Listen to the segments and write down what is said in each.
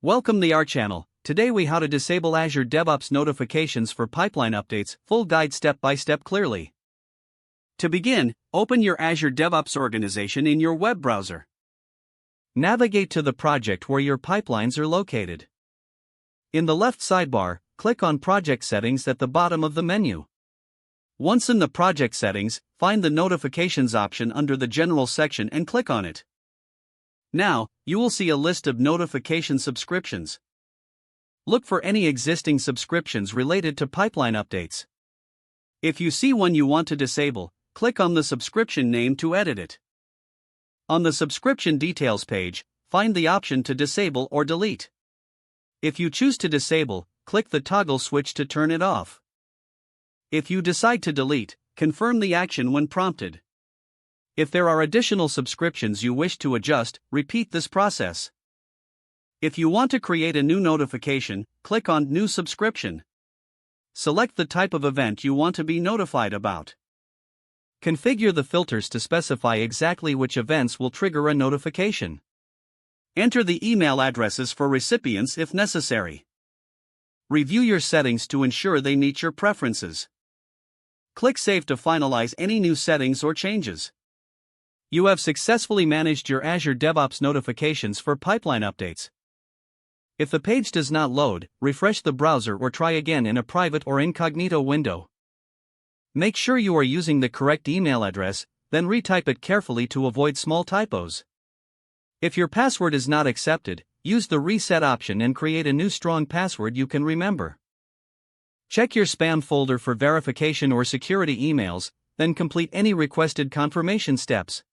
Welcome to our channel. Today we how to disable Azure DevOps notifications for pipeline updates, full guide step by step clearly. To begin, open your Azure DevOps organization in your web browser. Navigate to the project where your pipelines are located. In the left sidebar, click on Project Settings at the bottom of the menu. Once in the project settings, find the Notifications option under the General section and click on it. Now, you will see a list of notification subscriptions. Look for any existing subscriptions related to pipeline updates. If you see one you want to disable, click on the subscription name to edit it. On the subscription details page, find the option to disable or delete. If you choose to disable, click the toggle switch to turn it off. If you decide to delete, confirm the action when prompted. If there are additional subscriptions you wish to adjust, repeat this process. If you want to create a new notification, click on New Subscription. Select the type of event you want to be notified about. Configure the filters to specify exactly which events will trigger a notification. Enter the email addresses for recipients if necessary. Review your settings to ensure they meet your preferences. Click Save to finalize any new settings or changes. You have successfully managed your Azure DevOps notifications for pipeline updates. If the page does not load, refresh the browser or try again in a private or incognito window. Make sure you are using the correct email address, then retype it carefully to avoid small typos. If your password is not accepted, use the reset option and create a new strong password you can remember. Check your spam folder for verification or security emails, then complete any requested confirmation steps.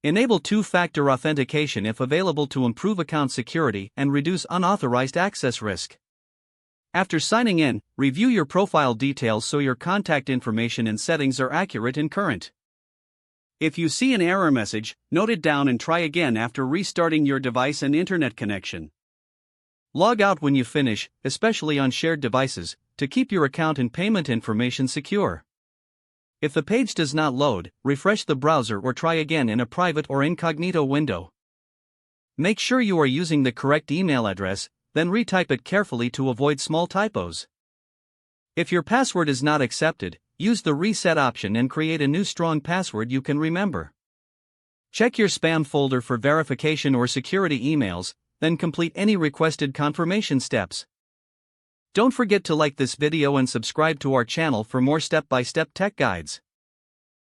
Enable two-factor authentication if available to improve account security and reduce unauthorized access risk. After signing in, review your profile details so your contact information and settings are accurate and current. If you see an error message, note it down and try again after restarting your device and internet connection. Log out when you finish, especially on shared devices, to keep your account and payment information secure. If the page does not load, refresh the browser or try again in a private or incognito window. Make sure you are using the correct email address, then retype it carefully to avoid small typos. If your password is not accepted, use the reset option and create a new strong password you can remember. Check your spam folder for verification or security emails, then complete any requested confirmation steps. Don't forget to like this video and subscribe to our channel for more step-by-step tech guides.